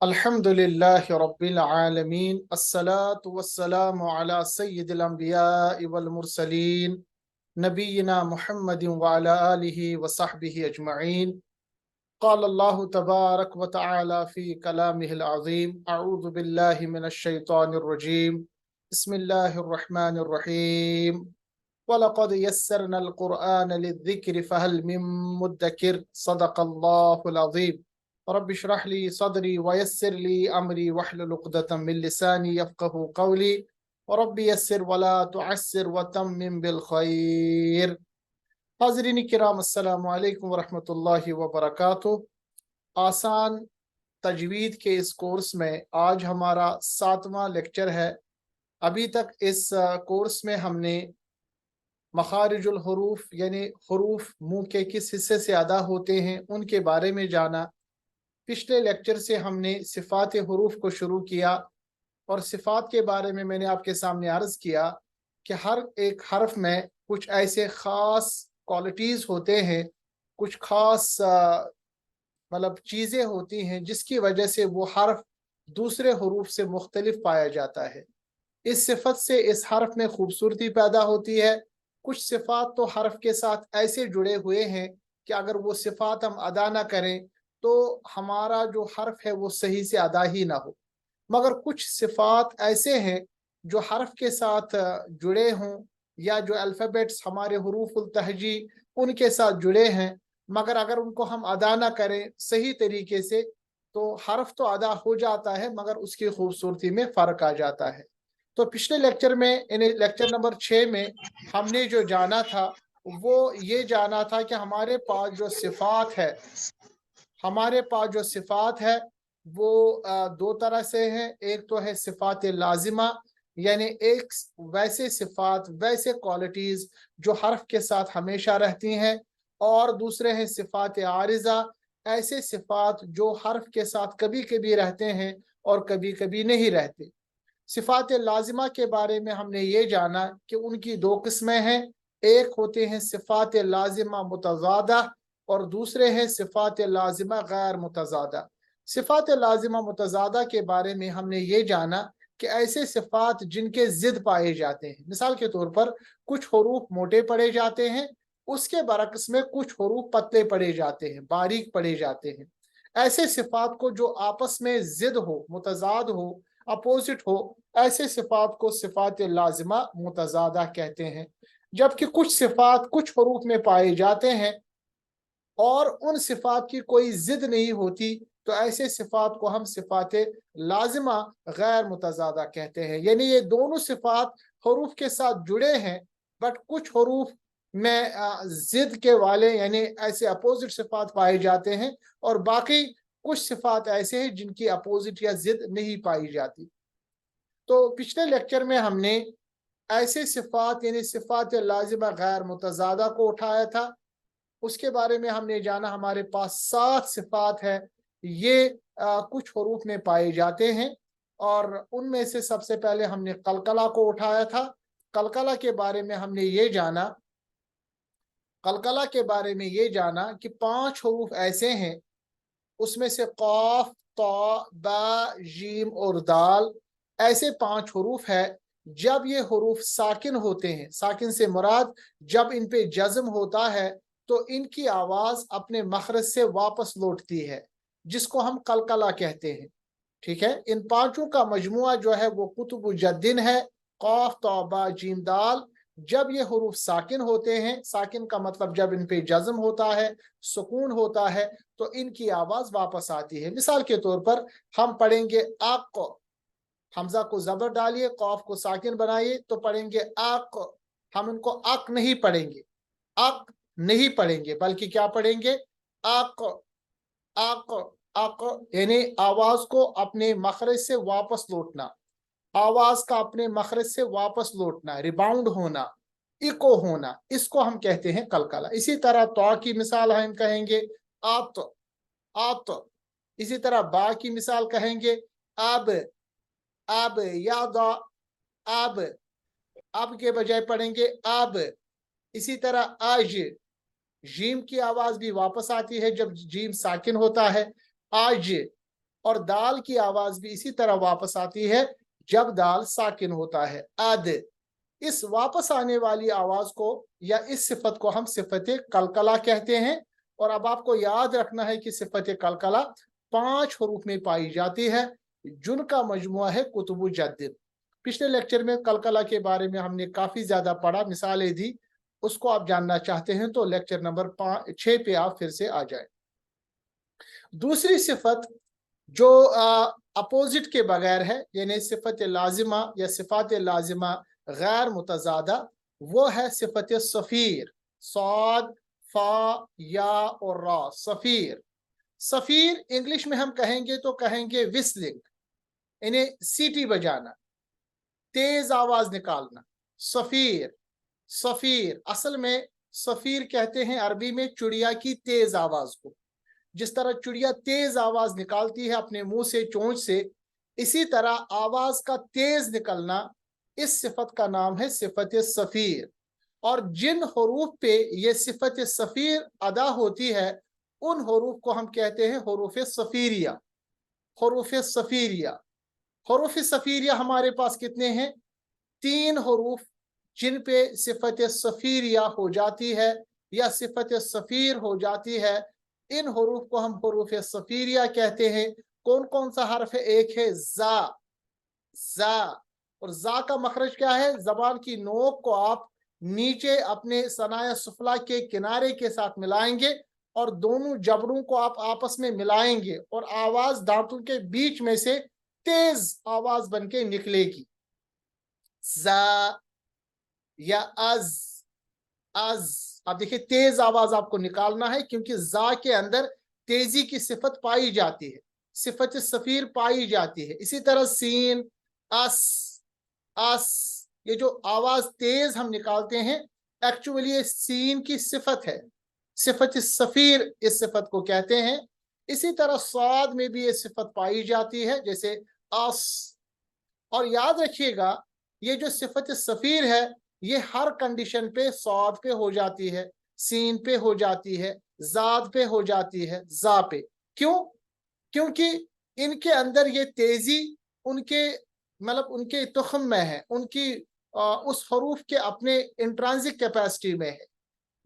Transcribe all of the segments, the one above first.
अल्हम्दुलिल्लाहि रब्बिल आलमीन अस्सलातु वस्सलामु अला सय्यिदिल अंबियाइ वल मुरसलीन नबीना मुहम्मदिन व अला आलिहि व सहबिहि अजमईन। क़ाल अल्लाहु तबारक व तआला फ़ी कलामिहिल अज़ीम अऊज़ु बिल्लाहि मिनश शैतानिर रजीम बिस्मिल्लाहिर रहमानिर रहीम वलक़द यस्सरनल क़ुरआन लिज़्ज़िक्रि फ़हल मिन मुद्दकिर सदक़ल्लाहुल अज़ीम। रब्बि इश्रह ली सदरी वयस्सिर ली अमरी वहलुल उक़दतम मिन लिसानी यफ़क़हू क़ौली रब्बि यस्सिर वला तुअस्सिर वतम्मिम बिल खैर। हाज़रीन किराम, अस्सलामु अलैकुम वरहमतुल्लाहि वबरकातुहू। आसान तजवीद के इस कोर्स में आज हमारा 7वां लेक्चर है। अभी तक इस कोर्स में हमने मखारिजुल हुरूफ यानी हुरूफ मुंह के किस हिस्से से अदा होते हैं उनके बारे में जाना। पिछले लेक्चर से हमने सिफ़ात हुरूफ को शुरू किया और सिफ़ात के बारे में मैंने आपके सामने अर्ज़ किया कि हर एक हर्फ में कुछ ऐसे ख़ास क्वालिटीज़ होते हैं, कुछ ख़ास मतलब चीज़ें होती हैं जिसकी वजह से वो हर्फ दूसरे हुरूफ से मुख्तलिफ पाया जाता है। इस सिफत से इस हर्फ में खूबसूरती पैदा होती है। कुछ सिफात तो हर्फ के साथ ऐसे जुड़े हुए हैं कि अगर वो सिफात हम अदा ना करें तो हमारा जो हर्फ है वो सही से अदा ही ना हो। मगर कुछ सिफात ऐसे हैं जो हर्फ के साथ जुड़े हों या जो अल्फ़ाबेट्स हमारे हुरूफुल तहजी उनके साथ जुड़े हैं, मगर अगर उनको हम अदा ना करें सही तरीके से तो हर्फ तो अदा हो जाता है मगर उसकी खूबसूरती में फ़र्क आ जाता है। तो पिछले लेक्चर में यानी लेक्चर नंबर 6 में हमने जो जाना था वो ये जाना था कि हमारे पास जो सिफात है वो दो तरह से है। एक तो है सिफात लाजिमा, यानी एक वैसे सिफात वैसे क्वालिटीज़ जो हर्फ के साथ हमेशा रहती हैं, और दूसरे हैं सिफात आरिज़ा, ऐसे सिफात जो हर्फ के साथ कभी कभी रहते हैं और कभी कभी नहीं रहते। सिफात लाजिमा के बारे में हमने ये जाना कि उनकी दो किस्में हैं। एक होते हैं सिफात लाजिमा मुतज़ादा और दूसरे हैं सिफात लाजिमा गैर मुतज़ादा। सिफात लाजिमा मुतज़ादा के बारे में हमने ये जाना कि ऐसे सिफात जिनके ज़िद पाए जाते हैं। मिसाल के तौर पर कुछ हरूफ मोटे पढ़े जाते हैं, उसके बरक्स में कुछ हरूफ पतले पढ़े जाते हैं, बारीक पढ़े जाते हैं। ऐसे सिफात को जो आपस में ज़िद हो, मुतज़ाद हो, अपोजिट हो, ऐसे सिफात को सिफात लाजिमा मुतज़ादा कहते हैं। जबकि कुछ सिफात कुछ हरूफ में पाए जाते हैं और उन सिफात की कोई जिद नहीं होती, तो ऐसे सिफात को हम सिफात लाजिमा गैर मुतज़ादा कहते हैं। यानी ये दोनों सिफात हरूफ के साथ जुड़े हैं, बट कुछ हरूफ में जिद के वाले यानी ऐसे अपोजिट सिफात पाए जाते हैं, और बाकी कुछ सिफात ऐसे हैं जिनकी अपोजिट या जिद नहीं पाई जाती। तो पिछले लेक्चर में हमने ऐसे सिफात यानी सिफात लाजिमा गैर मुतज़ादा को उठाया था। उसके बारे में हमने जाना हमारे पास 7 सिफात है, ये कुछ हरूफ में पाए जाते हैं, और उनमें से सबसे पहले हमने कलकला को उठाया था। कलकला के बारे में हमने ये जाना कलकला के बारे में ये जाना कि 5 हरूफ ऐसे हैं, उसमें से क़ाफ, ता, बा, जीम और दाल, ऐसे 5 हरूफ है। जब ये हरूफ साकिन होते हैं, साकिन से मुराद जब इन पे जज्म होता है तो इनकी आवाज अपने मखरज से वापस लौटती है, जिसको हम कलकला कहते हैं। ठीक है, इन पांचों का मजमुआ जो है वो कुतुब जद्दिन है। क़ाफ, ता, बा, जीम, दाल, जब ये हुरूफ साकिन होते हैं, साकिन का मतलब जब इन पे जज्म होता है, सुकून होता है, तो इनकी आवाज वापस आती है। मिसाल के तौर पर हम पढ़ेंगे आक, हमजा को जबर डालिए, कौफ को साकिन बनाइए तो पढ़ेंगे आक। हम इनको आक नहीं पढ़ेंगे, आक नहीं पढ़ेंगे, बल्कि क्या पढ़ेंगे, आक, आक, आक, यानी आवाज को अपने मखरज से वापस लौटना, आवाज का अपने मखरज से वापस लौटना, रिबाउंड होना, इको होना, इसको हम कहते हैं कलकला। इसी तरह तो की मिसाल हम कहेंगे आत, आत। इसी तरह बा की मिसाल कहेंगे अब, अब, याद, अब के बजाय पढ़ेंगे अब। इसी तरह आज, जीम की आवाज भी वापस आती है जब जीम साकिन होता है, आज। اور दाल की आवाज भी इसी तरह वापस आती है जब दाल साकिन होता है। अद, इस वापस आने वाली आवाज को या इस सिफत को हम सिफत कलकला कहते हैं। और अब आपको याद रखना है कि सिफत कलकला 5 हरूफ में पाई जाती है जिनका मजमुआ है कुतुब जद्दिद। पिछले लेक्चर में कलकला के बारे में हमने काफी ज्यादा पढ़ा, मिसालें दी, उसको आप जानना चाहते हैं तो लेक्चर नंबर 6 पे आप फिर से आ जाए। दूसरी सिफत जो अपोजिट के बगैर है, यानी सिफत लाजिमा या सिफात लाजिमा गैर मुतजादा, वो है सिफत सफीर। सौद, फा, या और रा, सफीर। सफीर इंग्लिश में हम कहेंगे तो कहेंगे विस्लिंग, यानी सीटी बजाना, तेज आवाज निकालना। सफीर, सफीर असल में सफीर कहते हैं अरबी में चिड़िया की तेज आवाज को। जिस तरह चिड़िया तेज आवाज निकालती है अपने मुंह से, चोंच से, इसी तरह आवाज का तेज निकलना, इस सिफत का नाम है सिफत सफीर। और जिन हरूफ पे ये सिफत सफीर अदा होती है उन हरूफ को हम कहते हैं हरूफ सफीरिया। हरूफ सफीरिया, हरूफ सफीरिया हमारे पास कितने हैं? 3 हरूफ जिन पे सिफत सफीरिया हो जाती है या सिफत सफीर हो जाती है, इन हरूफ को हम हरूफ सफीरिया कहते हैं। कौन कौन सा हर्फ है? एक है जा, जा, और जा का मखरज क्या है? जबान की नोक को आप नीचे अपने सनाया सुफला के किनारे के साथ मिलाएंगे और दोनों जबड़ों को आप आपस में मिलाएंगे और आवाज दांतों के बीच में से तेज आवाज बन के निकलेगी। जा या अज, अज। अब देखिए तेज आवाज आपको निकालना है क्योंकि जा के अंदर तेजी की सिफत पाई जाती है, सिफत सफीर पाई जाती है। इसी तरह सीन, अस, अस, ये जो आवाज तेज हम निकालते हैं एक्चुअली ये सीन की सिफत है, सिफत सफीर इस सिफत को कहते हैं। इसी तरह स्वाद में भी ये सिफत पाई जाती है, जैसे अस। और याद रखिएगा ये जो सिफत सफीर है ये हर कंडीशन पे स्वाद पे हो जाती है, सीन पे हो जाती है, जाद पे हो जाती है, जा पे। क्यों? क्योंकि इनके अंदर ये तेजी उनके मतलब उनके तुख्म में है, उनकी उस हरूफ के अपने इंट्रांसिक कैपेसिटी में है।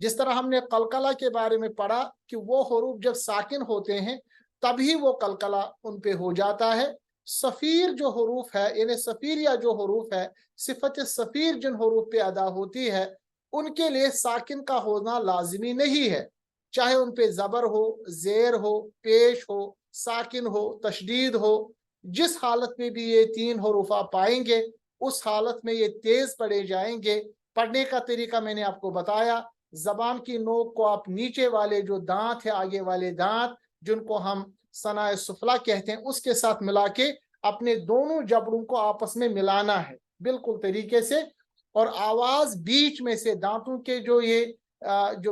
जिस तरह हमने कलकला के बारे में पढ़ा कि वो हरूफ जब साकिन होते हैं तभी वो कलकला उन पे हो जाता है। सफीर जो हरूफ है, यानी सफीर या जो हरूफ है, सिफत सफीर जिन हरूफ पे अदा होती है उनके लिए साकिन का होना लाजिमी नहीं है, चाहे उन पे जबर हो, जेर हो, पेश हो, साकिन हो, तशदीद हो। जिस हालत में भी ये 3 हरूफ आप पाएंगे उस हालत में ये तेज पढ़े जाएंगे। पढ़ने का तरीका मैंने आपको बताया, जबान की नोक को आप नीचे वाले जो दांत है, आगे वाले दांत जिनको हम सनाए सुफला कहते हैं, उसके साथ मिला के अपने दोनों जबड़ों को आपस में मिलाना है बिल्कुल तरीके से। और आवाज बीच में से दांतों के जो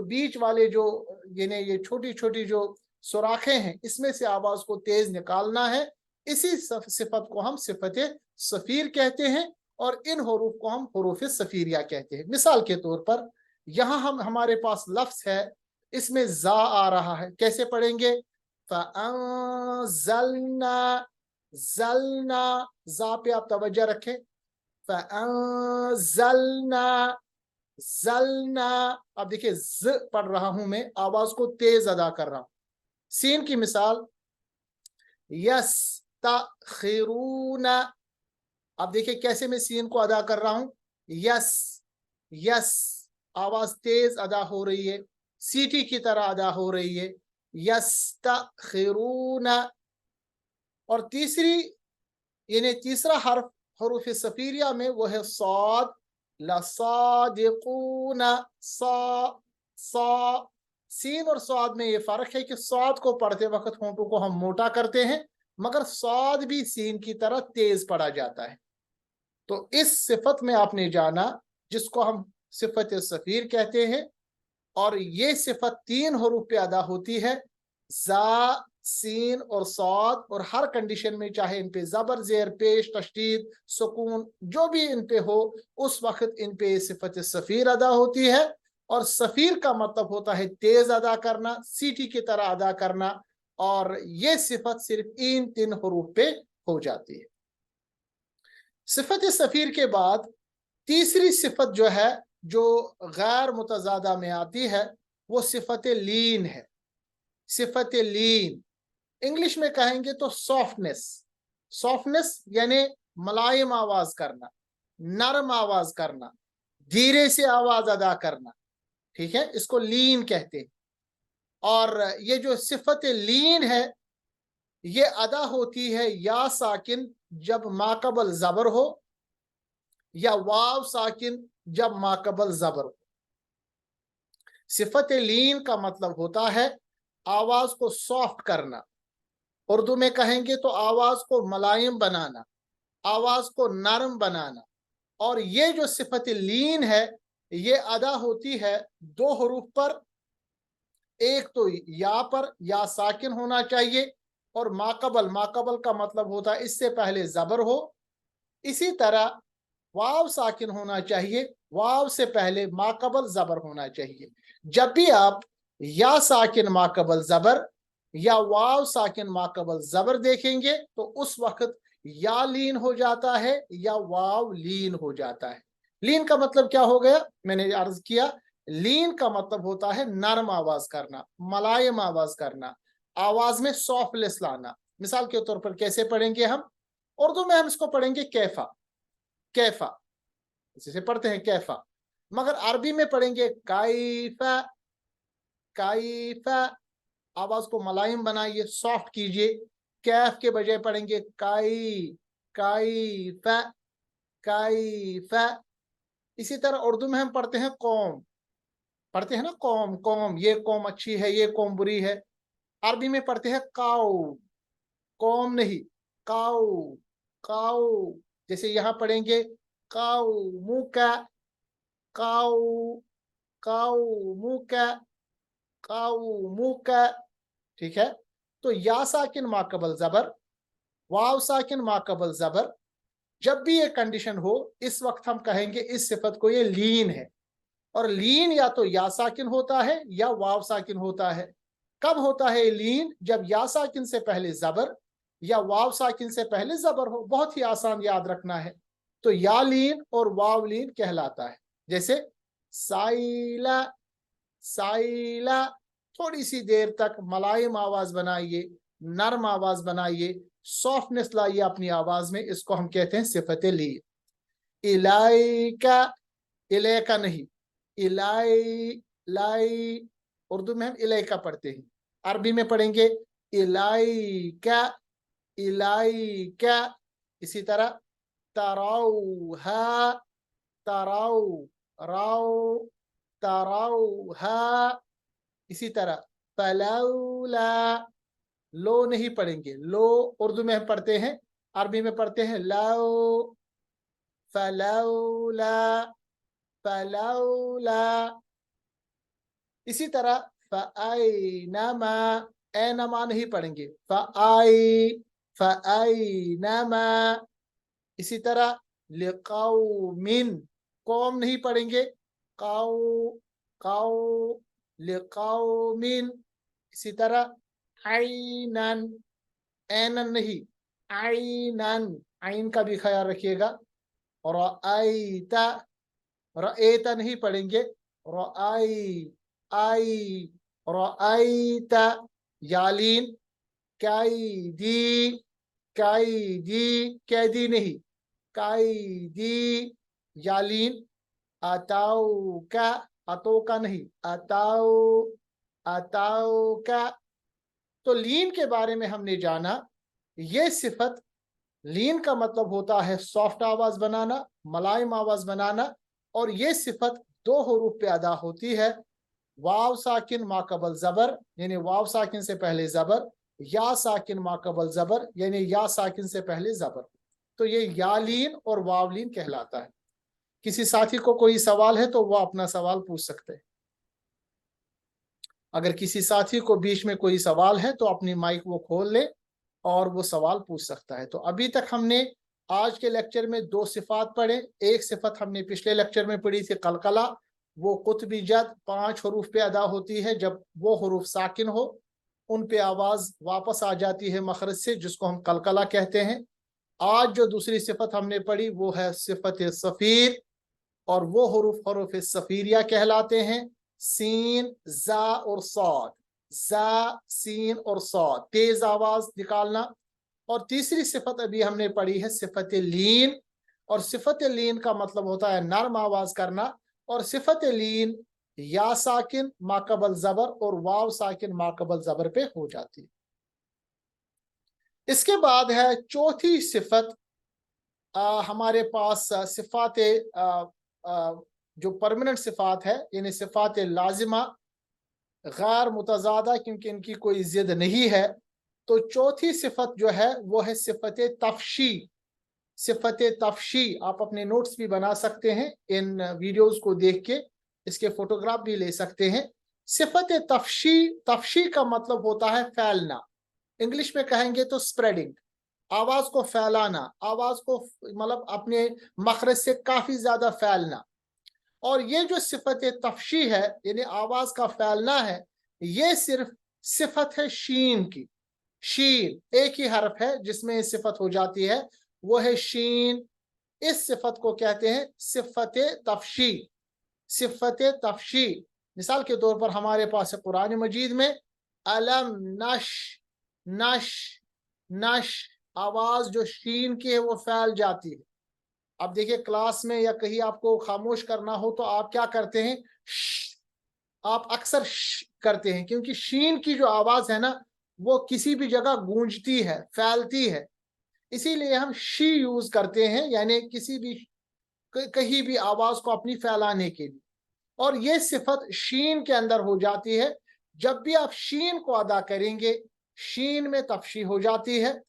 बीच वाले जो ये छोटी छोटी जो सुराखें हैं इसमें से आवाज को तेज निकालना है। इसी सिफत को हम सिफत सफीर कहते हैं और इन हरूफ को हम हरूफ सफीरिया कहते हैं। मिसाल के तौर पर यहाँ हमारे पास लफ्ज है, इसमें जा आ रहा है, कैसे पढ़ेंगे? फ़अंज़लना, ज़लना, जा पे आप तवज्जो रखें। फ़अंज़लना, ज़लना। अब देखिए ज पढ़ रहा हूं मैं, आवाज को तेज अदा कर रहा हूं। सीन की मिसाल यस्तखिरूना। अब देखिए कैसे मैं सीन को अदा कर रहा हूं, यस, यस, आवाज तेज अदा हो रही है, सीटी की तरह अदा हो रही है, यस्तखिरूना। और तीसरा हर्फ हरूफ सफीरिया में वो है साद, लसादिकूना, सा। सीन और स्वाद में ये फर्क है कि स्वाद को पढ़ते वक्त होंठों को हम मोटा करते हैं मगर स्वाद भी सीन की तरह तेज पढ़ा जाता है। तो इस सिफत में आपने जाना जिसको हम सिफत सफीर कहते हैं, और ये सिफत 3 हरूफ पे अदा होती है, जा, सीन और सौद। और हर कंडीशन में चाहे इन पे जबर, जेर, पेश, तशदीद, सुकून जो भी इन पे हो उस वक्त इन पे सिफत सफीर अदा होती है। और सफीर का मतलब होता है तेज अदा करना, सीटी की तरह अदा करना। اور یہ صفت صرف ان 3 حروف پہ ہو جاتی ہے۔ صفت سفیر کے بعد تیسری صفت جو ہے جو غیر متضادہ میں آتی ہے وہ صفت لین ہے۔ صفت لین انگلش میں کہیں گے تو سافٹنس۔ سافٹنس یعنی ملائم آواز کرنا، نرم آواز کرنا، دھیرے سے آواز ادا کرنا، ٹھیک ہے، اس کو لین کہتے ہیں۔ اور یہ جو صفت لین ہے یہ ادا ہوتی ہے یا ساکن جب ماقبل زبر ہو یا واو ساکن جب ماقبل زبر ہو۔ صفت لین کا مطلب ہوتا ہے آواز کو سافٹ کرنا، اردو میں کہیں گے تو آواز کو ملائم بنانا، آواز کو نرم بنانا۔ اور یہ جو صفت لین ہے یہ ادا ہوتی ہے 2 حروف پر، ایک تو یا پر، یا ساکن ہونا چاہیے، اور ماقبل کا مطلب ہوتا ہے اس سے پہلے زبر ہو۔ اسی طرح واو ساکن ہونا چاہیے، واو سے پہلے ماقبل زبر ہونا چاہیے۔ جب بھی آپ یا ساکن ماقبل زبر یا واو ساکن ماقبل زبر دیکھیں گے تو اس وقت یا لین ہو جاتا ہے یا واو لین ہو جاتا ہے۔ لین کا مطلب کیا ہو گیا؟ میں نے عرض کیا لین کا مطلب ہوتا ہے نرم آواز کرنا، ملائم آواز کرنا، آواز میں سافٹنس لانا۔ مثال کے طور پر کیسے پڑھیں گے ہم؟ اردو میں ہم اس کو پڑھیں گے کیفا، کیفا جسے پڑھتے ہیں کیفا، مگر عربی میں پڑھیں گے کائفا، کائفا۔ آواز کو ملائم بنائیے، سافٹ کیجئے، کیف کے بجائے پڑھیں گے کائی، کائفا، کائفا۔ اسی طرح اردو میں ہم پڑھتے ہیں قوم، پڑھتے ہیں نا قوم، قوم، یہ قوم اچھی ہے، یہ قوم بری ہے۔ عربی میں پڑھتے ہیں قاؤ، قوم نہیں، قاؤ، قاؤ۔ جیسے یہاں پڑھیں گے قاؤ موکا، قاؤ، قاؤ موکا، قاؤ موکا، ٹھیک ہے۔ تو یا ساکن ماقبل زبر، واو ساکن ماقبل زبر، جب بھی یہ کنڈیشن ہو اس وقت ہم کہیں گے اس صفت کو یہ لین ہے۔ اور لین یا تو یا ساکن ہوتا ہے یا واو ساکن ہوتا ہے۔ کب ہوتا ہے لین؟ جب یا ساکن سے پہلے زبر یا واو ساکن سے پہلے زبر ہو۔ بہت ہی آسان یاد رکھنا ہے۔ تو یا لین اور واو لین کہلاتا ہے۔ جیسے سائلہ، سائلہ، تھوڑی سی دیر تک ملائم آواز بنائیے، نرم آواز بنائیے، سافٹنس لائیے اپنی آواز میں، اس کو ہم کہتے ہیں صفت لین۔ الائکا، الیکا نہیں، الائی، لائی، اردو میں ہم الیکا پڑھتے ہیں، عربی میں پڑھیں گے الائکا، الائکا۔ اسی طرح تراؤہا، تراؤ، راؤ، تراؤہا۔ اسی طرح فلولا، لو نہیں پڑھیں گے، لو اردو میں ہم پڑھتے ہیں، عربی میں پڑھتے ہیں لو، فلولا، فلولا۔ اسی طرح فأینما، اینما نہیں پڑھیں گے، فأینما۔ اسی طرح لقوم، قوم نہیں پڑھیں گے، قو، قو، لقوم۔ اسی طرح عینن، اینن نہیں، عینن، عین کا بھی خیال رکھیے گا۔ رأیت، رأیت نہیں پڑھیں گے، رأی، آئی، رأیت، یالین، قیدی، قیدی، قیدی نہیں، قیدی، یالین، اتاؤ کا، اتو کا نہیں، اتاؤ، اتاؤ کا۔ تو لین کے بارے میں ہم نے جانا، یہ صفت لین کا مطلب ہوتا ہے سافٹ آواز بنانا، ملائم آواز بنانا، اور یہ صفت 2 حروف پہ ادا ہوتی ہے، واو ساکن ماقبل زبر یعنی واو ساکن سے پہلے زبر، یا ساکن ماقبل زبر یعنی یا ساکن سے پہلے زبر۔ تو یہ یا لین اور واو لین کہلاتا ہے۔ کسی ساتھی کو کوئی سوال ہے تو وہ اپنا سوال پوچھ سکتے ہیں۔ اگر کسی ساتھی کو بیچ میں کوئی سوال ہے تو اپنی مائک وہ کھول لے اور وہ سوال پوچھ سکتا ہے۔ تو ابھی تک ہم نے آج کے لیکچر میں 2 صفات پڑھے۔ ایک صفت ہم نے پچھلے لیکچر میں پڑھی تھی قلقلہ، وہ قطبی جد 5 حروف پہ ادا ہوتی ہے جب وہ حروف ساکن ہو، उन पे आवाज वापस आ जाती है मखरज से, जिसको हम कलकला कहते हैं। आज जो दूसरी सिफत हमने पढ़ी वो है सिफत सफीर, और वो हरूफ सफीरिया कहलाते हैं, सीन, जा और सौद। जा, सीन और सौद, तेज आवाज निकालना। और तीसरी सिफत अभी हमने पढ़ी है सिफत लीन, और सिफत लीन का मतलब होता है नरम आवाज करना। और सिफत लीन या साकिन माकबल जबर और वाव साकिन माकबल जबर पे हो जाती है। इसके बाद है चौथी सिफत, हमारे पास सिफात जो परमानेंट सिफात है, यानी सिफात लाजिमा गैर मुतजादा, क्योंकि इनकी कोई जिद नहीं है। तो चौथी सिफत जो है वो है सिफत तफशी। सिफत तफशी आप अपने नोट्स भी बना सकते हैं, इन वीडियोस को देख के इसके फोटोग्राफ भी ले सकते हैं। सिफत तफशी, तफशी का मतलब होता है फैलना, इंग्लिश में कहेंगे तो स्प्रेडिंग, आवाज को फैलाना, आवाज को मतलब अपने मखरज से काफी ज्यादा फैलना। और ये जो सिफत तफशी है, यानी आवाज का फैलना है, ये सिर्फ सिफत है शीन की। शीन एक ही हर्फ है जिसमें ये सिफत हो जाती है, वो है शीन। इस सिफत को कहते हैं सिफत तफशी। सिफत तफशी, मिसाल के तौर पर हमारे पास है कुरान मजीद में अलम नश, नश, नश, आवाज जो शीन की है वो फैल जाती है। अब देखिए क्लास में या कहीं आपको खामोश करना हो तो आप क्या करते हैं, आप अक्सर करते हैं, क्योंकि शीन की जो आवाज है ना वो किसी भी जगह गूंजती है, फैलती है, इसीलिए हम शी यूज करते हैं, यानी किसी भी कहीं भी आवाज को अपनी फैलाने के लिए। और ये सिफत शीन के अंदर हो जाती है। जब भी आप शीन को अदा करेंगे, शीन में तफशी हो जाती है,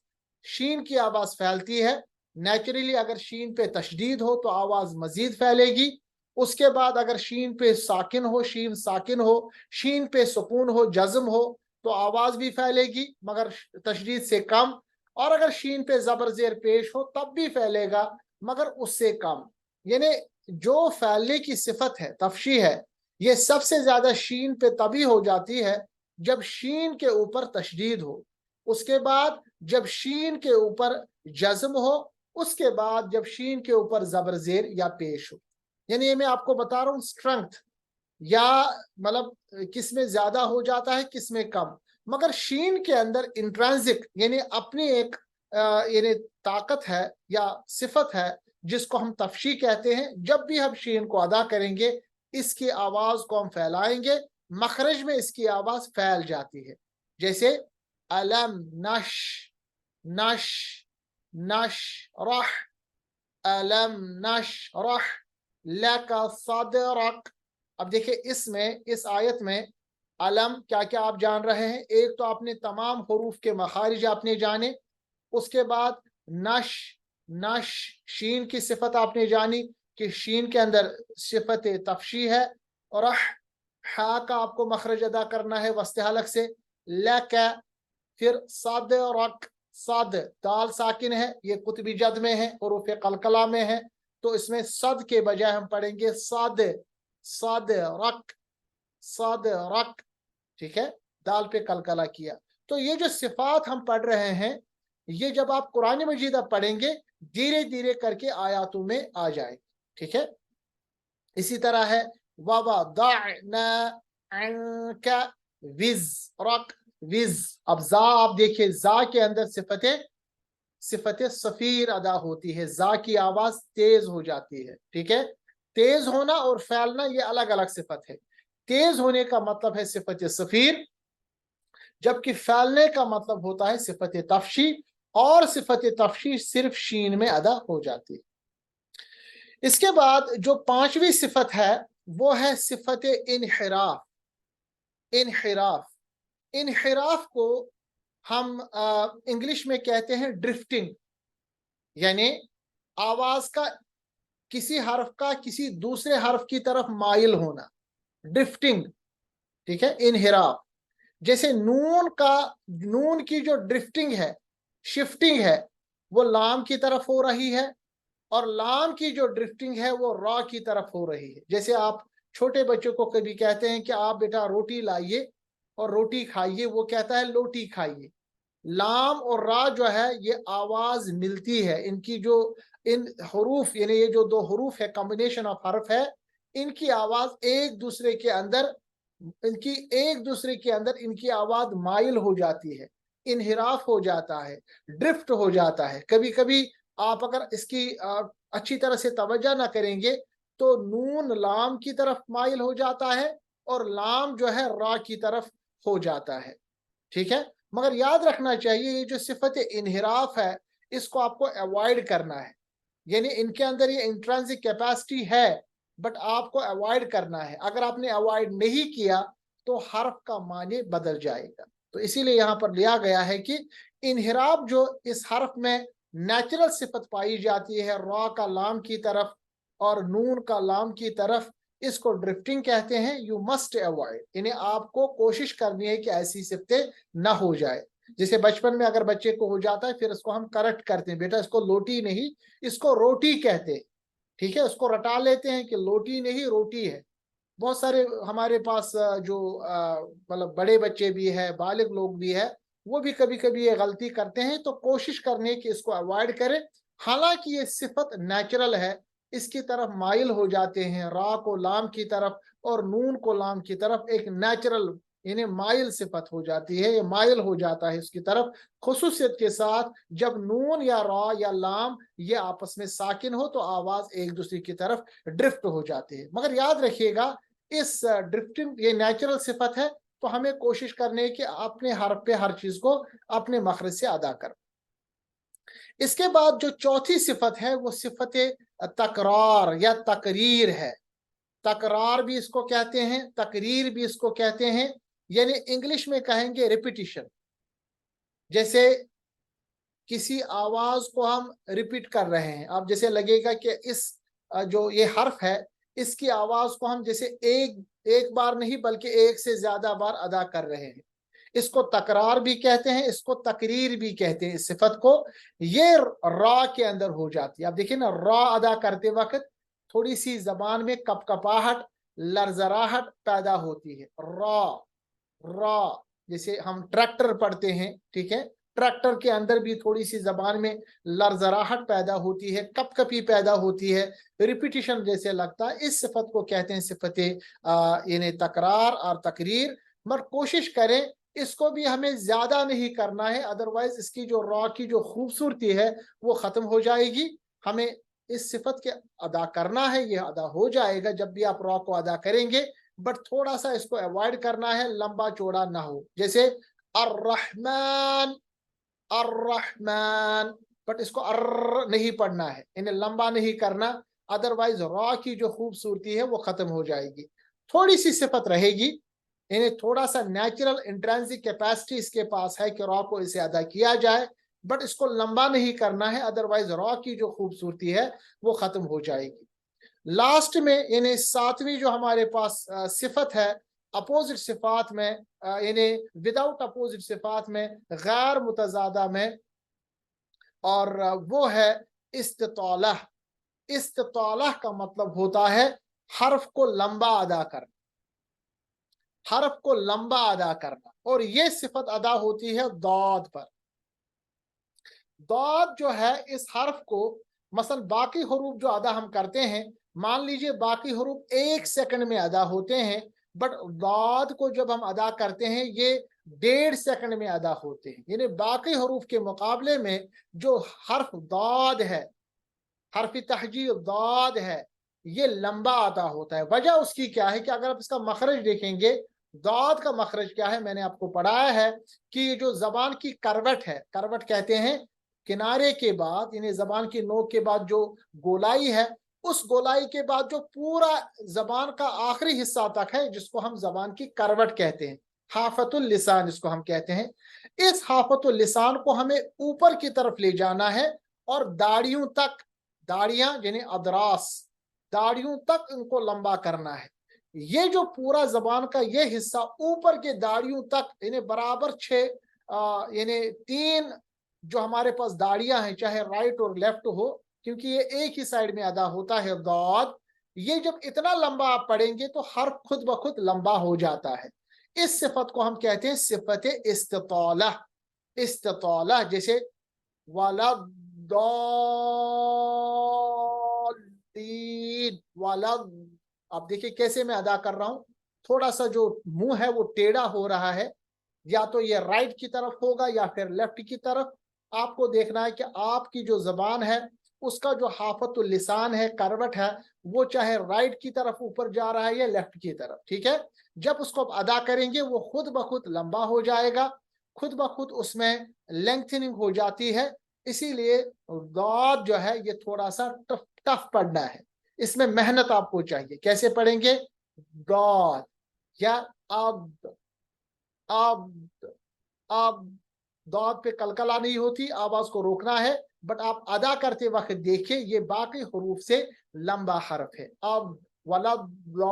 शीन की आवाज फैलती है। नेचुरली अगर शीन पे तशदीद हो तो आवाज मजीद फैलेगी। उसके बाद अगर शीन पे साकिन हो, शीन साकिन हो, शीन पे सुकून हो, जज्म हो, तो आवाज भी फैलेगी मगर तशदीद से कम। और अगर शीन पे जबर जेर पेश हो तब भी फैलेगा मगर उससे कम। यानी जो फैलने की सिफत है, तफशी है, ये सबसे ज्यादा शीन पे तभी हो जाती है जब शीन के ऊपर तशदीद हो, उसके बाद जब शीन के ऊपर जज्म हो, उसके बाद जब शीन के ऊपर जबर जेर या पेश हो। यानी ये मैं आपको बता रहा हूँ स्ट्रेंथ, या मतलब किस में ज्यादा हो जाता है किस में कम। मगर शीन के अंदर इंट्रांसिक यानी अपनी एक यानी ताकत है या सिफत है जिसको हम तफशी कहते हैं। जब भी हम शीन को अदा करेंगे इसकी आवाज को हम फैलाएंगे, मखरज में इसकी आवाज फैल जाती है। जैसे अलम नश, नश, नश रह, अलम नश रह लका सदरक। अब देखिए इसमें, इस आयत में अलम क्या क्या आप जान रहे हैं। एक तो आपने तमाम हरूफ के मखारिज आपने जाने, उसके बाद नश, नश शीन की सिफत आपने जानी कि शीन के अंदर सिफत तफशी है, और हा का आपको मखरज अदा करना है वस्त हलक से, लका। फिर सद रक, सद दाल साकिन है, ये कुतबी जद में है और हरूफ कलकला में है, तो इसमें सद के बजाय हम पढ़ेंगे सद, सद रक, सद रक। ठीक है, दाल पे कलकला किया। तो ये जो सिफात हम पढ़ रहे हैं, ये जब आप कुरान मजीद अब पढ़ेंगे धीरे धीरे करके आयातों में आ जाए। ठीक है, इसी तरह है ववदअना अन्का विज़रक, विज। अब जा आप देखिए, जा के अंदर सिफत सफीर अदा होती है, जा की आवाज तेज हो जाती है। ठीक है, तेज होना और फैलना ये अलग अलग सिफत है। तेज होने का मतलब है सिफत सफीर, जबकि फैलने का मतलब होता है सिफत तफशी, और सिफत तफशी सिर्फ शीन में अदा हो जाती है। इसके बाद जो पांचवी सिफत है वो है सिफत इनहिराफ। इनहिराफ, इनहिराफ को हम इंग्लिश में कहते हैं ड्रिफ्टिंग, यानी आवाज का किसी हर्फ का किसी दूसरे हर्फ की तरफ माइल होना, ड्रिफ्टिंग। ठीक है, इनहिराफ। जैसे नून का, नून की जो ड्रिफ्टिंग है, शिफ्टिंग है, वो लाम की तरफ हो रही है, और लाम की जो ड्रिफ्टिंग है वो रॉ की तरफ हो रही है। जैसे आप छोटे बच्चों को कभी कहते हैं कि आप बेटा रोटी लाइए, और रोटी खाइए, वो कहता है लोटी खाइए। लाम और रा जो है ये आवाज मिलती है, इनकी जो इन हरूफ यानी ये जो दो हरूफ है, कॉम्बिनेशन ऑफ हर्फ है, इनकी आवाज एक दूसरे के अंदर इनकी आवाज माइल हो जाती है, इनहिराफ हो जाता है, ड्रिफ्ट हो जाता है। कभी कभी आप अगर इसकी अच्छी तरह से तवज्जो ना करेंगे तो नून लाम की तरफ माइल हो जाता है और लाम जो है रा की तरफ हो जाता है, ठीक है। मगर याद रखना चाहिए ये जो सिफत इनहिराफ है इसको आपको अवॉइड करना है, यानी इनके अंदर ये इंट्रिंसिक कैपेसिटी है बट आपको अवॉइड करना है। अगर आपने अवॉइड नहीं किया तो हर्फ का माने बदल जाएगा। तो इसीलिए यहां पर लिया गया है कि इनहिराफ जो इस हर्फ में नेचुरल सिफत पाई जाती है रा का लाम की तरफ और नून का लाम की तरफ, इसको ड्रिफ्टिंग कहते हैं। यू मस्ट अवॉइड, इन्हें आपको कोशिश करनी है कि ऐसी सिफतें ना हो जाए। जैसे बचपन में अगर बच्चे को हो जाता है फिर इसको हम करेक्ट करते हैं, बेटा इसको लोटी नहीं इसको रोटी कहते हैं, ठीक है। उसको रटा लेते हैं कि लोटी नहीं रोटी है। बहुत सारे हमारे पास जो मतलब बड़े बच्चे भी है, बालिग लोग भी है, वो भी कभी कभी ये गलती करते हैं। तो कोशिश करने की इसको अवॉइड करें। हालांकि ये सिफत नेचुरल है, इसकी तरफ माइल हो जाते हैं, रा को लाम की तरफ और नून को लाम की तरफ, एक नेचुरल इन्हें माइल सिफत हो जाती है, ये माइल हो जाता है इसकी तरफ, खुसूसियत के साथ जब नून या रा या लाम ये आपस में साकिन हो तो आवाज एक दूसरे की तरफ ड्रिफ्ट हो जाती है। मगर याद रखिएगा इस ड्रिफ्टिंग ये नेचुरल सिफत है, तो हमें कोशिश करनी है कि अपने हर्फ पे हर चीज को अपने मखरज से अदा कर। इसके बाद जो चौथी सिफत है वो सिफत तकरार या तकरीर है। तकरार भी इसको कहते हैं, तकरीर भी इसको कहते हैं, यानी इंग्लिश में कहेंगे रिपीटिशन। जैसे किसी आवाज को हम रिपीट कर रहे हैं, अब जैसे लगेगा कि इस जो ये हर्फ है इसकी आवाज को हम जैसे एक बार नहीं बल्कि एक से ज्यादा बार अदा कर रहे हैं, इसको तकरार भी कहते हैं, इसको तकरीर भी कहते हैं। इस सिफत को ये रा के अंदर हो जाती है। आप देखिए ना, रा अदा करते वक्त थोड़ी सी जबान में कपकपाहट, लरजराहट पैदा होती है। रा रा, जैसे हम ट्रैक्टर पढ़ते हैं, ठीक है, ट्रैक्टर के अंदर भी थोड़ी सी जबान में लरजराहट पैदा होती है, कपकपी पैदा होती है, रिपीटिशन जैसे लगता है। इस सिफत को कहते हैं सिफत यानी तकरार और तकरीर। मगर कोशिश करें इसको भी हमें ज्यादा नहीं करना है, अदरवाइज इसकी जो रॉ की जो खूबसूरती है वो खत्म हो जाएगी। हमें इस सिफत के अदा करना है, ये अदा हो जाएगा जब भी आप रॉ को अदा करेंगे, बट थोड़ा सा इसको अवॉइड करना है, लंबा चौड़ा ना हो। जैसे अर्रहमान, अर्रहमान, बट इसको अर्र नहीं पढ़ना है, इन्हें लंबा नहीं करना, अदरवाइज रॉ की जो खूबसूरती है वो खत्म हो जाएगी। थोड़ी सी सिफत रहेगी, इन्हें थोड़ा सा नेचुरल इंट्रिंसिक कैपेसिटी इसके पास है कि रॉ को इसे अदा किया जाए, बट इसको लंबा नहीं करना है, अदरवाइज रॉ की जो खूबसूरती है वो खत्म हो जाएगी। लास्ट में यानी सातवीं जो हमारे पास सिफत है अपोजिट सिफात में, यानी विदाउट अपोजिट सिफात में, गैर मुतजादा में, और वो है इस्तितालह। इस्तितालह का मतलब होता है हर्फ को लंबा अदा करना, हर्फ को लंबा अदा करना, और ये सिफत अदा होती है दाद पर। दाद जो है इस हर्फ को, मसलन बाकी हरूफ जो अदा हम करते हैं, मान लीजिए बाकी हरूफ 1 सेकंड में अदा होते हैं, बट दाद को जब हम अदा करते हैं ये 1.5 सेकंड में अदा होते हैं। यानी बाकी हरूफ के मुकाबले में जो हर्फ दाद है, हर्फ तहजीर दाद है, ये लंबा अदा होता है। वजह उसकी क्या है कि अगर आप इसका मखरज देखेंगे, दाद का मखरज क्या है, मैंने आपको पढ़ाया है कि ये जो जबान की करवट है, करवट कहते हैं किनारे के बाद, यानी जबान की नोक के बाद जो गोलाई है, उस गोलाई के बाद जो पूरा जबान का आखिरी हिस्सा तक है, जिसको हम जबान की करवट कहते हैं, हाफतुल लिसान जिसको हम कहते हैं, इस हाफतुल लिसान को हमें ऊपर की तरफ ले जाना है और दाढ़ियों तक, दाढ़ियां यानी अदरास, दाढ़ियों तक इनको लंबा करना है। ये जो पूरा जबान का ये हिस्सा ऊपर के दाढ़ियों तक, यानी बराबर 6 यानी 3 जो हमारे पास दाढ़ियां हैं, चाहे राइट और लेफ्ट हो, क्योंकि ये एक ही साइड में अदा होता है दाद, ये जब इतना लंबा आप पढ़ेंगे तो हर खुद ब खुद लंबा हो जाता है। इस सिफत को हम कहते हैं सिफत इस्तिताला। इस्तिताला जैसे वलद्दीन, वलद। अब देखिए कैसे मैं अदा कर रहा हूं, थोड़ा सा जो मुंह है वो टेढ़ा हो रहा है, या तो ये राइट की तरफ होगा या फिर लेफ्ट की तरफ। आपको देखना है कि आपकी जो जबान है उसका जो हाफतुल लिसान है, करवट है, वो चाहे राइट की तरफ ऊपर जा रहा है या लेफ्ट की तरफ। ठीक है, जब उसको आप अदा करेंगे वो खुद ब खुद लंबा हो जाएगा, खुद ब खुद उसमें लेंथनिंग हो जाती है। इसीलिए दाद जो है ये थोड़ा सा टफ टफ पढ़ना है, इसमें मेहनत आपको चाहिए। कैसे पढ़ेंगे? दाद या अब, अब, अब। दाद पे कलकला नहीं होती, आवाज को रोकना है, बट आप अदा करते वक्त देखिए ये बाकी हरूफ से लंबा हरफ है। अब वलद्दीन,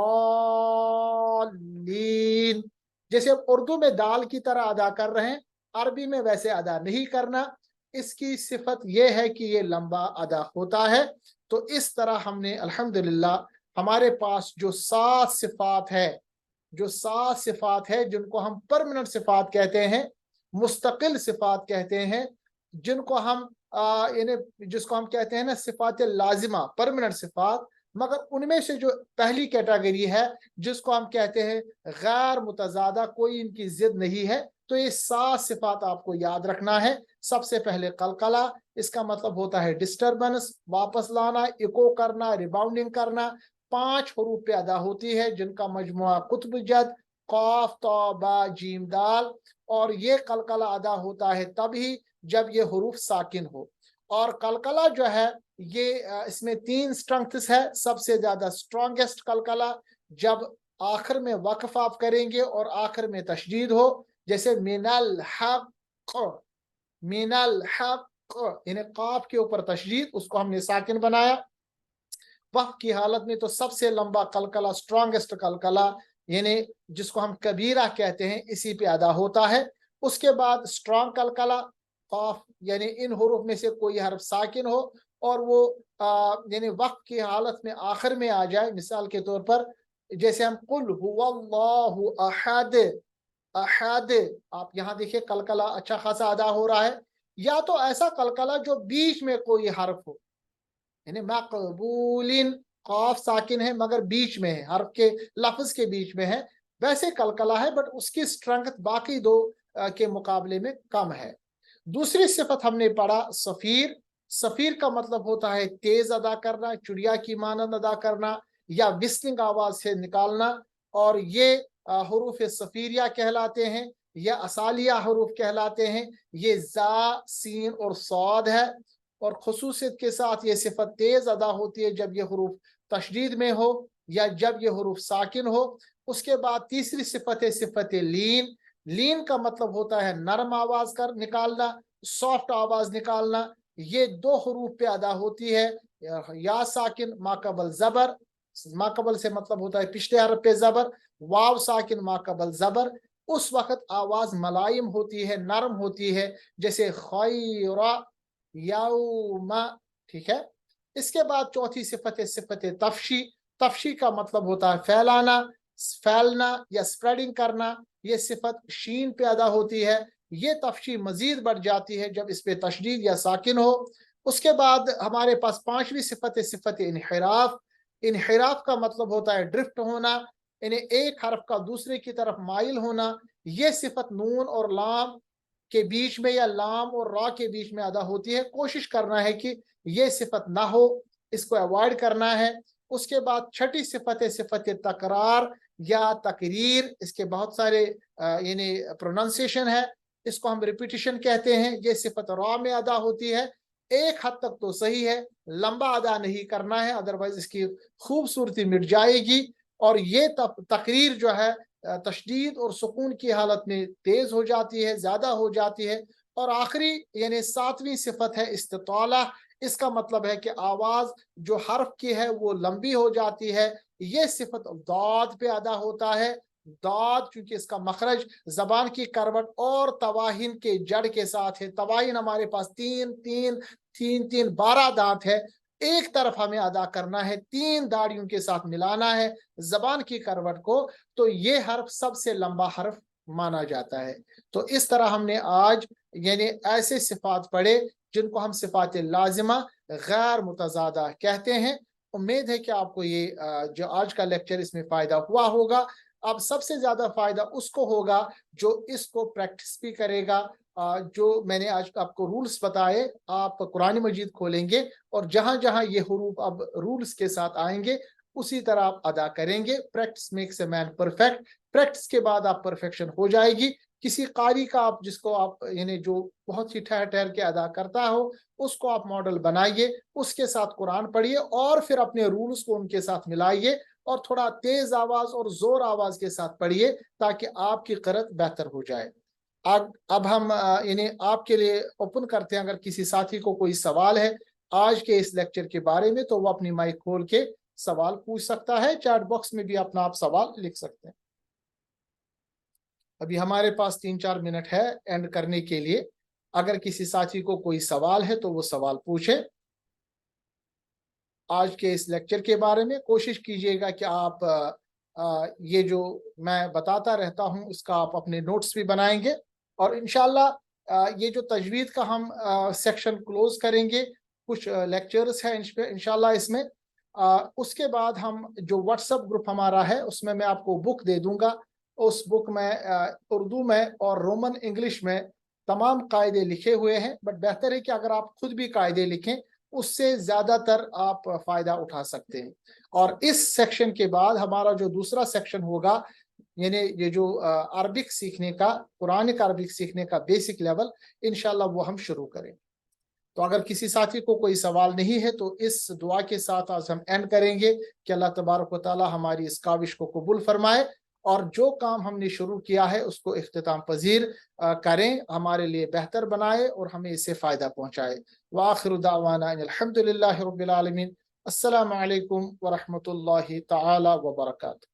जैसे उर्दू में दाल की तरह अदा कर रहे हैं, अरबी में वैसे अदा नहीं करना। इसकी सिफत यह है कि ये लंबा अदा होता है। तो इस तरह हमने अल्हम्दुलिल्लाह हमारे पास जो 7 सिफात है, जो 7 सिफात है जिनको हम परमानेंट सिफात कहते हैं, मुस्तकिल सिफात कहते हैं, जिनको हम जिसको हम कहते हैं ना सिफात लाजिमा, परमानेंट सिफात। मगर उनमें से जो पहली कैटेगरी है जिसको हम कहते हैं गैर मुतजादा, कोई इनकी जिद नहीं है, तो ये 7 सिफात आपको याद रखना है। सबसे पहले कलकला, इसका मतलब होता है डिस्टर्बेंस, वापस लाना, इको करना, रिबाउंडिंग करना। 5 हरूफ पे अदा होती है जिनका मजमुआ कुतुब जद, कौफ तौ बा जीम दाल। और ये कलकला अदा होता है तभी जब ये हरूफ साकिन हो। और कलकला जो है ये इसमें 3 स्ट्रेंथ्स है। सबसे ज्यादा स्ट्रॉन्गेस्ट कलकला जब आखिर में वक्फ आप करेंगे और आखिर में तशदीद हो, जैसे मिनल हक, मिनल हक, यानी काफ के ऊपर तशदीद, उसको हमने साकिन बनाया। वक्फ की हालत में तो सबसे लंबा कलकला, स्ट्रॉन्गेस्ट कलकला, यानी जिसको हम कबीरा कहते हैं, इसी पे अदा होता है। उसके बाद स्ट्रॉन्ग कलकला, काफ यानी इन हुरूफ में से कोई हर्फ साकिन हो और वो यानी वक्त की हालत में आखिर में आ जाए। मिसाल के तौर पर जैसे हम कुल हुवल्लाहु अहद, अहद, आप यहाँ देखिए कलकला अच्छा खासा अदा हो रहा है। या तो ऐसा कलकला जो बीच में कोई हर्फ हो, यानी मकबूलिन, काफ साकिन है मगर बीच में है, हर्फ के लफ्ज के बीच में है, वैसे कलकला है, बट उसकी स्ट्रेंथ बाकी दो के मुकाबले में कम है। दूसरी सिफत हमने पढ़ा सफीर। सफीर का मतलब होता है तेज अदा करना, चिड़िया की मानंद अदा करना या विस्लिंग आवाज से निकालना। और ये हरूफ सफीरिया कहलाते हैं या असालिया हरूफ कहलाते हैं। ये जा, सीन और सौद है। और खुसूसियत के साथ ये सिफत तेज अदा होती है जब ये हरूफ तशदीद में हो या जब ये हरूफ साकिन हो। उसके बाद तीसरी सिफत है सिफत लीन। लीन का मतलब होता है नरम आवाज कर निकालना, सॉफ्ट आवाज निकालना। ये 2 हरूफ पे अदा होती है, या साकिन माकबल जबर, माकबल से मतलब होता है पिछले हरफ पे जबर, वाव साकिन माकबल जबर। उस वक्त आवाज मलाइम होती है, नरम होती है, जैसे खैरा, यौमा। ठीक है, इसके बाद चौथी सिफत है सिफत तफशी। तफशी का मतलब होता है फैलाना, फैलना या स्प्रेडिंग करना। ये सिफत शीन पे अदा होती है। ये तफशी मजीद बढ़ जाती है जब इस पे तशदीद या साकिन हो। उसके बाद हमारे पास 5वीं सिफत है सिफत इनहिराफ। इनहिराफ का मतलब होता है ड्रिफ्ट होना, यानी एक हरफ का दूसरे की तरफ माइल होना। ये सिफत नून और लाम के बीच में या लाम और रा के बीच में अदा होती है। कोशिश करना है कि ये सिफत ना हो, इसको अवॉइड करना है। उसके बाद छठी सिफत है सिफत तकरार या तकरीर। इसके बहुत सारे यानी प्रोनाउंसिएशन है, इसको हम रिपीटिशन कहते हैं। ये सिफत रा में अदा होती है। एक हद तक तो सही है, लंबा अदा नहीं करना है, अदरवाइज इसकी खूबसूरती मिट जाएगी। और ये तकरीर जो है तशदीद और सुकून की हालत में तेज हो जाती है, ज्यादा हो जाती है। और आखिरी यानी 7वीं सिफत है इस्तिताला। इसका मतलब है कि आवाज जो हर्फ की है वो लंबी हो जाती है। ये सिफत दाद पे अदा होता है। दाद क्योंकि इसका मखरज जबान की करवट और तवाहिन के जड़ के साथ है। तवाहिन हमारे पास 3 3 3 3 12 दांत है। एक तरफ हमें अदा करना है, 3 दाढ़ियों के साथ मिलाना है जबान की करवट को, तो ये हर्फ सबसे लंबा हर्फ माना जाता है। तो इस तरह हमने आज यानी ऐसे सिफात पढ़े जिनको हम सिफात लाजिमा गैर मुतजादा कहते हैं। उम्मीद है कि आपको ये जो आज का लेक्चर इसमें फ़ायदा हुआ होगा। अब सबसे ज़्यादा फ़ायदा उसको होगा जो इसको प्रैक्टिस भी करेगा। जो मैंने आज आपको रूल्स बताए, आप कुरान मजीद खोलेंगे और जहाँ जहाँ ये हुरूफ अब रूल्स के साथ आएंगे उसी तरह आप अदा करेंगे। Practice makes a man perfect. Practice के बाद आप परफेक्शन हो जाएगी। किसी कारी का आप जिसको आप यानी जो बहुत ही ठहर ठहर के अदा करता हो उसको आप मॉडल बनाइए, उसके साथ कुरान पढ़िए और फिर अपने रूल्स को उनके साथ मिलाइए और थोड़ा तेज आवाज और जोर आवाज के साथ पढ़िए ताकि आपकी क़िरात बेहतर हो जाए। अब हम यानी आपके लिए ओपन करते हैं। अगर किसी साथी को कोई सवाल है आज के इस लेक्चर के बारे में तो वो अपनी माइक खोल के सवाल पूछ सकता है। चैट बॉक्स में भी अपना आप सवाल लिख सकते हैं। अभी हमारे पास 3-4 मिनट है एंड करने के लिए। अगर किसी साथी को कोई सवाल है तो वो सवाल पूछे आज के इस लेक्चर के बारे में। कोशिश कीजिएगा कि आप ये जो मैं बताता रहता हूँ उसका आप अपने नोट्स भी बनाएंगे और इंशाल्लाह ये जो तजवीद का हम सेक्शन क्लोज करेंगे, कुछ लेक्चर्स हैं इंशाल्लाह इसमें। उसके बाद हम जो व्हाट्सएप ग्रुप हमारा है उसमें मैं आपको बुक दे दूंगा। उस बुक में उर्दू में और रोमन इंग्लिश में तमाम कायदे लिखे हुए हैं, बट बेहतर है कि अगर आप खुद भी कायदे लिखें, उससे ज़्यादातर आप फ़ायदा उठा सकते हैं। और इस सेक्शन के बाद हमारा जो दूसरा सेक्शन होगा यानी ये जो अरबिक सीखने का, कुरानिक अरबिक सीखने का बेसिक लेवल, इंशाल्लाह वो हम शुरू करें। तो अगर किसी साथी को कोई सवाल नहीं है तो इस दुआ के साथ आज हम एंड करेंगे कि अल्लाह तबारक व तआला हमारी इस काविश को कबूल फरमाए और जो काम हमने शुरू किया है उसको इख्तिताम पजीर करें, हमारे लिए बेहतर बनाए और हमें इससे फ़ायदा पहुँचाए। व आखिरु दावाना अल्हम्दुलिल्लाहि रब्बिल आलमीन। अस्सलामु अलैकुम व रहमतुल्लाहि तआला व बरकातुहू।